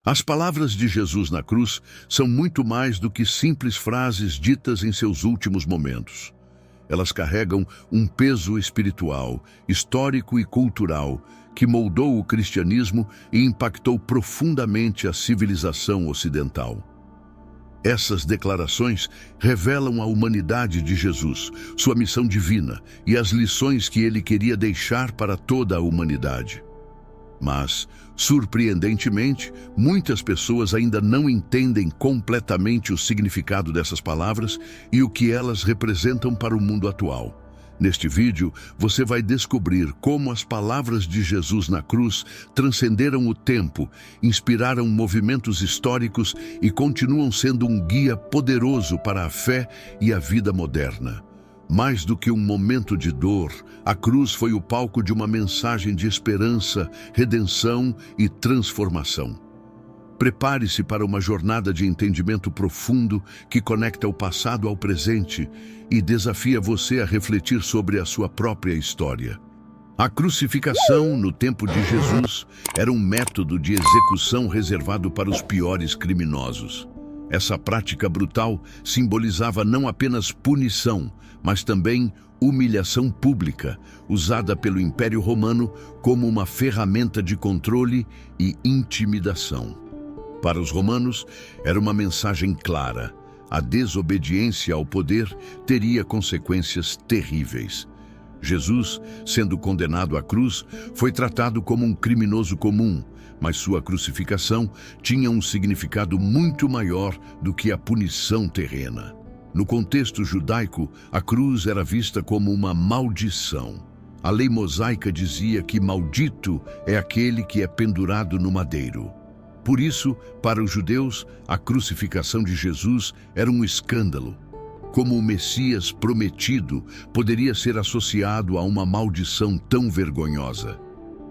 As palavras de Jesus na cruz são muito mais do que simples frases ditas em seus últimos momentos. Elas carregam um peso espiritual, histórico e cultural que moldou o cristianismo e impactou profundamente a civilização ocidental. Essas declarações revelam a humanidade de Jesus, sua missão divina e as lições que ele queria deixar para toda a humanidade. Mas, surpreendentemente, muitas pessoas ainda não entendem completamente o significado dessas palavras e o que elas representam para o mundo atual. Neste vídeo, você vai descobrir como as palavras de Jesus na cruz transcenderam o tempo, inspiraram movimentos históricos e continuam sendo um guia poderoso para a fé e a vida moderna. Mais do que um momento de dor, a cruz foi o palco de uma mensagem de esperança, redenção e transformação. Prepare-se para uma jornada de entendimento profundo que conecta o passado ao presente e desafia você a refletir sobre a sua própria história. A crucificação, no tempo de Jesus, era um método de execução reservado para os piores criminosos. Essa prática brutal simbolizava não apenas punição, mas também humilhação pública, usada pelo Império Romano como uma ferramenta de controle e intimidação. Para os romanos, era uma mensagem clara: a desobediência ao poder teria consequências terríveis. Jesus, sendo condenado à cruz, foi tratado como um criminoso comum, mas sua crucificação tinha um significado muito maior do que a punição terrena. No contexto judaico, a cruz era vista como uma maldição. A lei mosaica dizia que maldito é aquele que é pendurado no madeiro. Por isso, para os judeus, a crucificação de Jesus era um escândalo. Como o Messias prometido poderia ser associado a uma maldição tão vergonhosa?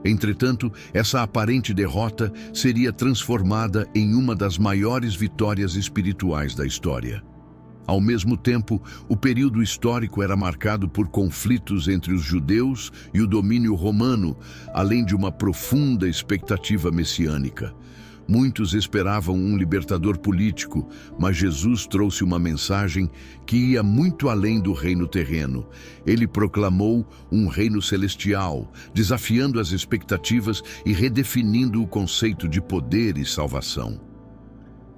Entretanto, essa aparente derrota seria transformada em uma das maiores vitórias espirituais da história. Ao mesmo tempo, o período histórico era marcado por conflitos entre os judeus e o domínio romano, além de uma profunda expectativa messiânica. Muitos esperavam um libertador político, mas Jesus trouxe uma mensagem que ia muito além do reino terreno. Ele proclamou um reino celestial, desafiando as expectativas e redefinindo o conceito de poder e salvação.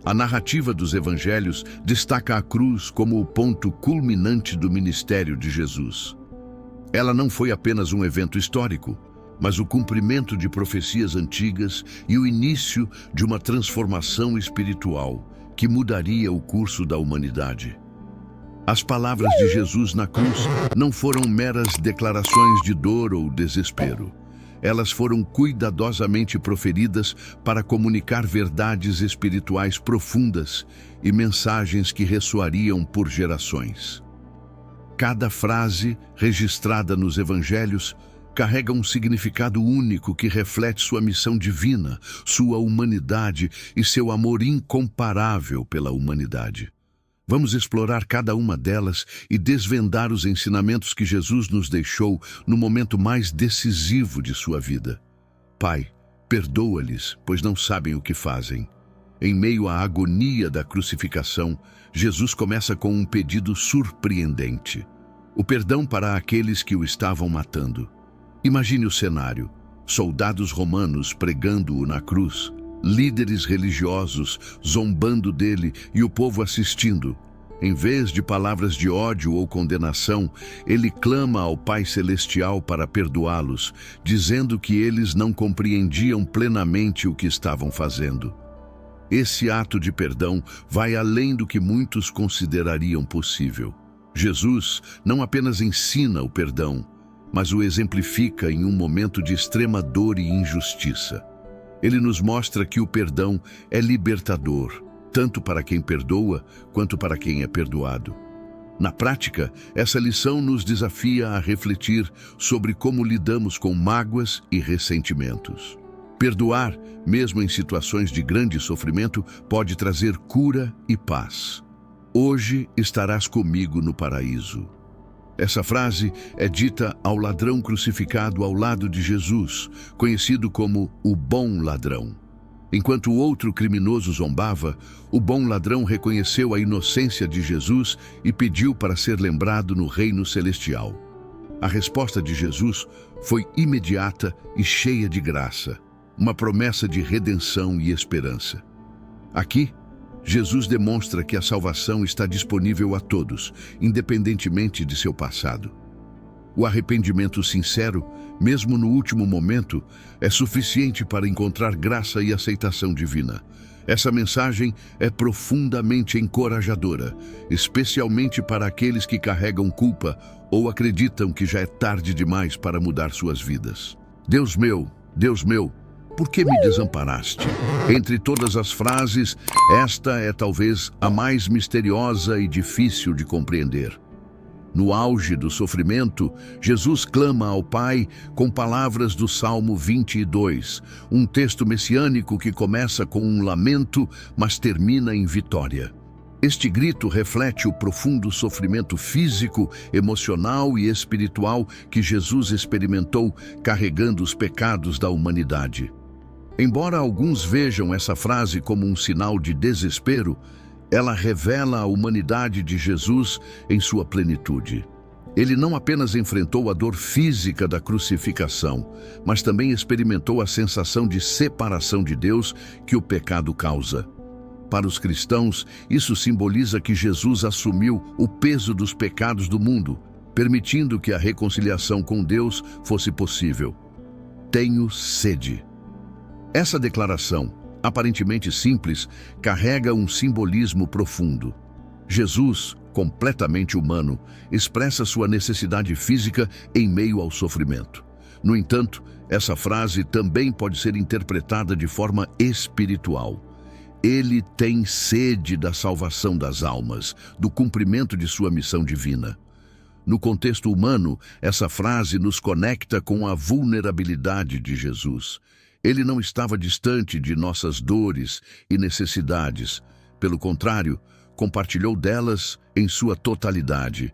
A narrativa dos evangelhos destaca a cruz como o ponto culminante do ministério de Jesus. Ela não foi apenas um evento histórico, mas o cumprimento de profecias antigas e o início de uma transformação espiritual que mudaria o curso da humanidade. As palavras de Jesus na cruz não foram meras declarações de dor ou desespero. Elas foram cuidadosamente proferidas para comunicar verdades espirituais profundas e mensagens que ressoariam por gerações. Cada frase registrada nos evangelhos carrega um significado único que reflete sua missão divina, sua humanidade e seu amor incomparável pela humanidade. Vamos explorar cada uma delas e desvendar os ensinamentos que Jesus nos deixou no momento mais decisivo de sua vida. Pai, perdoa-lhes, pois não sabem o que fazem. Em meio à agonia da crucificação, Jesus começa com um pedido surpreendente: o perdão para aqueles que o estavam matando. Imagine o cenário: soldados romanos pregando-o na cruz, líderes religiosos zombando dele e o povo assistindo. Em vez de palavras de ódio ou condenação, ele clama ao Pai Celestial para perdoá-los, dizendo que eles não compreendiam plenamente o que estavam fazendo. Esse ato de perdão vai além do que muitos considerariam possível. Jesus não apenas ensina o perdão, mas o exemplifica em um momento de extrema dor e injustiça. Ele nos mostra que o perdão é libertador, tanto para quem perdoa quanto para quem é perdoado. Na prática, essa lição nos desafia a refletir sobre como lidamos com mágoas e ressentimentos. Perdoar, mesmo em situações de grande sofrimento, pode trazer cura e paz. Hoje estarás comigo no paraíso. Essa frase é dita ao ladrão crucificado ao lado de Jesus, conhecido como o bom ladrão. Enquanto o outro criminoso zombava, o bom ladrão reconheceu a inocência de Jesus e pediu para ser lembrado no reino celestial. A resposta de Jesus foi imediata e cheia de graça, uma promessa de redenção e esperança. Aqui, Jesus demonstra que a salvação está disponível a todos, independentemente de seu passado. O arrependimento sincero, mesmo no último momento, é suficiente para encontrar graça e aceitação divina. Essa mensagem é profundamente encorajadora, especialmente para aqueles que carregam culpa ou acreditam que já é tarde demais para mudar suas vidas. Deus meu, por que me desamparaste? Entre todas as frases, esta é talvez a mais misteriosa e difícil de compreender. No auge do sofrimento, Jesus clama ao Pai com palavras do Salmo 22, um texto messiânico que começa com um lamento, mas termina em vitória. Este grito reflete o profundo sofrimento físico, emocional e espiritual que Jesus experimentou carregando os pecados da humanidade. Embora alguns vejam essa frase como um sinal de desespero, ela revela a humanidade de Jesus em sua plenitude. Ele não apenas enfrentou a dor física da crucificação, mas também experimentou a sensação de separação de Deus que o pecado causa. Para os cristãos, isso simboliza que Jesus assumiu o peso dos pecados do mundo, permitindo que a reconciliação com Deus fosse possível. Tenho sede. Essa declaração, aparentemente simples, carrega um simbolismo profundo. Jesus, completamente humano, expressa sua necessidade física em meio ao sofrimento. No entanto, essa frase também pode ser interpretada de forma espiritual. Ele tem sede da salvação das almas, do cumprimento de sua missão divina. No contexto humano, essa frase nos conecta com a vulnerabilidade de Jesus. Ele não estava distante de nossas dores e necessidades. Pelo contrário, compartilhou delas em sua totalidade.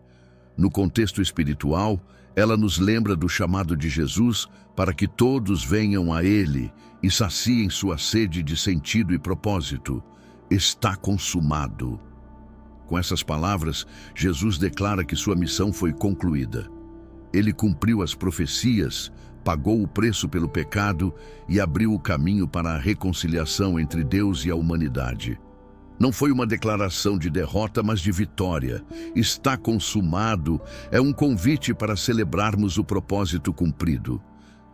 No contexto espiritual, ela nos lembra do chamado de Jesus para que todos venham a Ele e saciem sua sede de sentido e propósito. Está consumado. Com essas palavras, Jesus declara que sua missão foi concluída. Ele cumpriu as profecias, pagou o preço pelo pecado e abriu o caminho para a reconciliação entre Deus e a humanidade. Não foi uma declaração de derrota, mas de vitória. Está consumado é um convite para celebrarmos o propósito cumprido.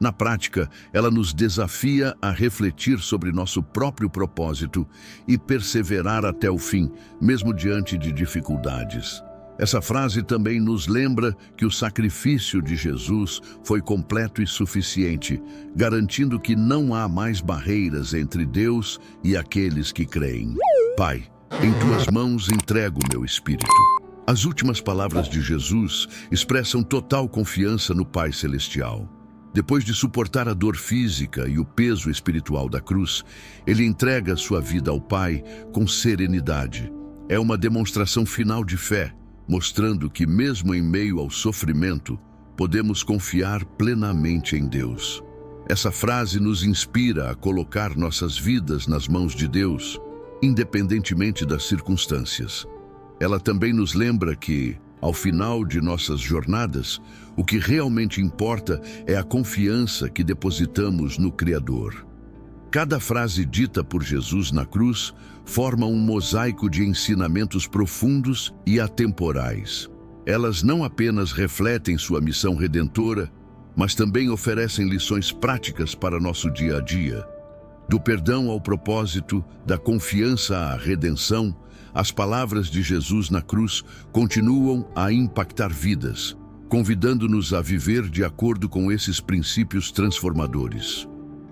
Na prática, ela nos desafia a refletir sobre nosso próprio propósito e perseverar até o fim, mesmo diante de dificuldades. Essa frase também nos lembra que o sacrifício de Jesus foi completo e suficiente, garantindo que não há mais barreiras entre Deus e aqueles que creem. Pai, em tuas mãos entrego meu espírito. As últimas palavras de Jesus expressam total confiança no Pai Celestial. Depois de suportar a dor física e o peso espiritual da cruz, ele entrega sua vida ao Pai com serenidade. É uma demonstração final de fé, mostrando que mesmo em meio ao sofrimento, podemos confiar plenamente em Deus. Essa frase nos inspira a colocar nossas vidas nas mãos de Deus, independentemente das circunstâncias. Ela também nos lembra que, ao final de nossas jornadas, o que realmente importa é a confiança que depositamos no Criador. Cada frase dita por Jesus na cruz forma um mosaico de ensinamentos profundos e atemporais. Elas não apenas refletem sua missão redentora, mas também oferecem lições práticas para nosso dia a dia. Do perdão ao propósito, da confiança à redenção, as palavras de Jesus na cruz continuam a impactar vidas, convidando-nos a viver de acordo com esses princípios transformadores.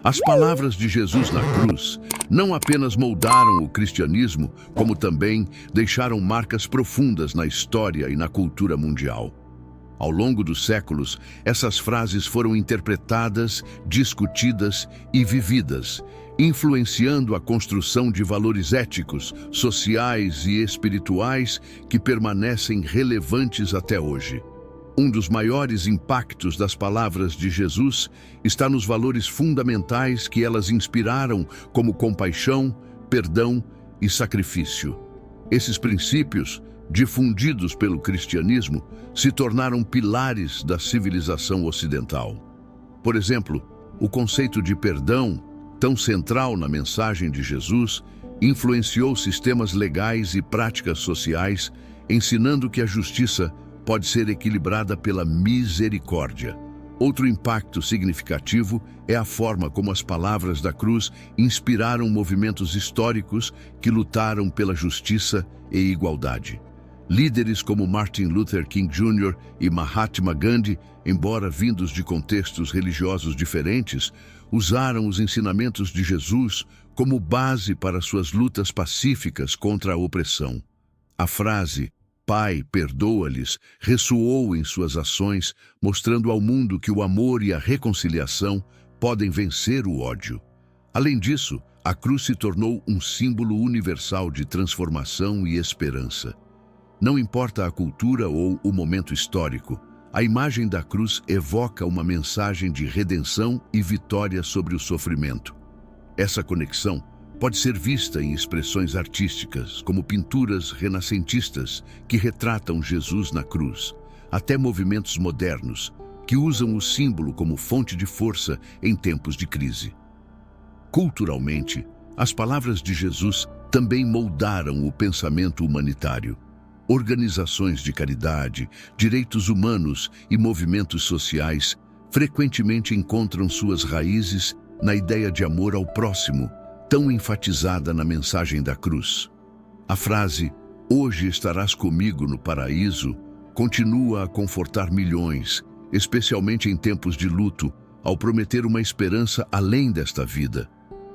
As palavras de Jesus na cruz não apenas moldaram o cristianismo, como também deixaram marcas profundas na história e na cultura mundial. Ao longo dos séculos, essas frases foram interpretadas, discutidas e vividas, influenciando a construção de valores éticos, sociais e espirituais que permanecem relevantes até hoje. Um dos maiores impactos das palavras de Jesus está nos valores fundamentais que elas inspiraram, como compaixão, perdão e sacrifício. Esses princípios, difundidos pelo cristianismo, se tornaram pilares da civilização ocidental. Por exemplo, o conceito de perdão, tão central na mensagem de Jesus, influenciou sistemas legais e práticas sociais, ensinando que a justiça pode ser equilibrada pela misericórdia. Outro impacto significativo é a forma como as palavras da cruz inspiraram movimentos históricos que lutaram pela justiça e igualdade. Líderes como Martin Luther King Jr. e Mahatma Gandhi, embora vindos de contextos religiosos diferentes, usaram os ensinamentos de Jesus como base para suas lutas pacíficas contra a opressão. A frase "Pai, perdoa-lhes", ressoou em suas ações, mostrando ao mundo que o amor e a reconciliação podem vencer o ódio. Além disso, a cruz se tornou um símbolo universal de transformação e esperança. Não importa a cultura ou o momento histórico, a imagem da cruz evoca uma mensagem de redenção e vitória sobre o sofrimento. Essa conexão pode ser vista em expressões artísticas, como pinturas renascentistas que retratam Jesus na cruz, até movimentos modernos, que usam o símbolo como fonte de força em tempos de crise. Culturalmente, as palavras de Jesus também moldaram o pensamento humanitário. Organizações de caridade, direitos humanos e movimentos sociais frequentemente encontram suas raízes na ideia de amor ao próximo, tão enfatizada na mensagem da cruz. A frase "Hoje estarás comigo no paraíso" continua a confortar milhões, especialmente em tempos de luto, ao prometer uma esperança além desta vida.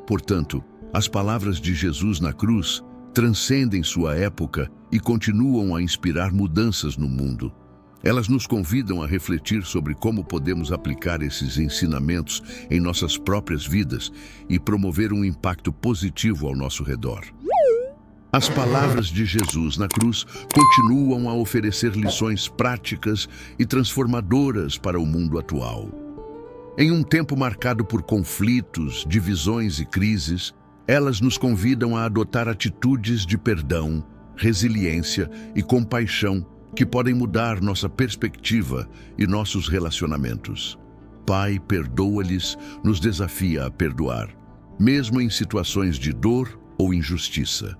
Portanto, as palavras de Jesus na cruz transcendem sua época e continuam a inspirar mudanças no mundo. Elas nos convidam a refletir sobre como podemos aplicar esses ensinamentos em nossas próprias vidas e promover um impacto positivo ao nosso redor. As palavras de Jesus na cruz continuam a oferecer lições práticas e transformadoras para o mundo atual. Em um tempo marcado por conflitos, divisões e crises, elas nos convidam a adotar atitudes de perdão, resiliência e compaixão que podem mudar nossa perspectiva e nossos relacionamentos. Pai, perdoa-lhes, nos desafia a perdoar, mesmo em situações de dor ou injustiça.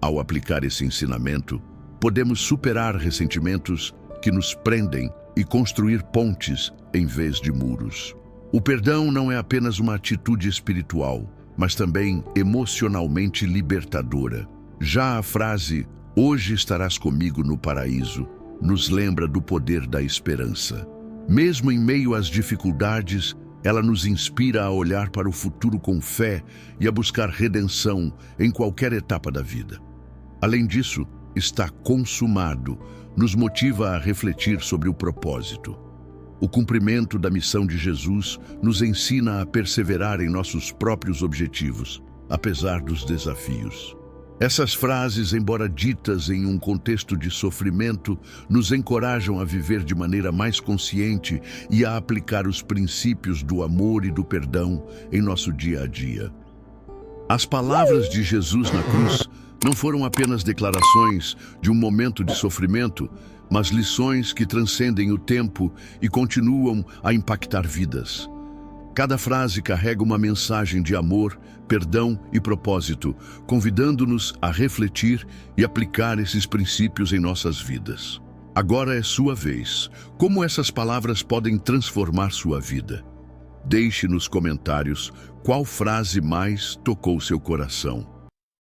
Ao aplicar esse ensinamento, podemos superar ressentimentos que nos prendem e construir pontes em vez de muros. O perdão não é apenas uma atitude espiritual, mas também emocionalmente libertadora. Já a frase "Hoje estarás comigo no paraíso" nos lembra do poder da esperança. Mesmo em meio às dificuldades, ela nos inspira a olhar para o futuro com fé e a buscar redenção em qualquer etapa da vida. Além disso, "está consumado" nos motiva a refletir sobre o propósito. O cumprimento da missão de Jesus nos ensina a perseverar em nossos próprios objetivos, apesar dos desafios. Essas frases, embora ditas em um contexto de sofrimento, nos encorajam a viver de maneira mais consciente e a aplicar os princípios do amor e do perdão em nosso dia a dia. As palavras de Jesus na cruz não foram apenas declarações de um momento de sofrimento, mas lições que transcendem o tempo e continuam a impactar vidas. Cada frase carrega uma mensagem de amor, perdão e propósito, convidando-nos a refletir e aplicar esses princípios em nossas vidas. Agora é sua vez. Como essas palavras podem transformar sua vida? Deixe nos comentários qual frase mais tocou seu coração.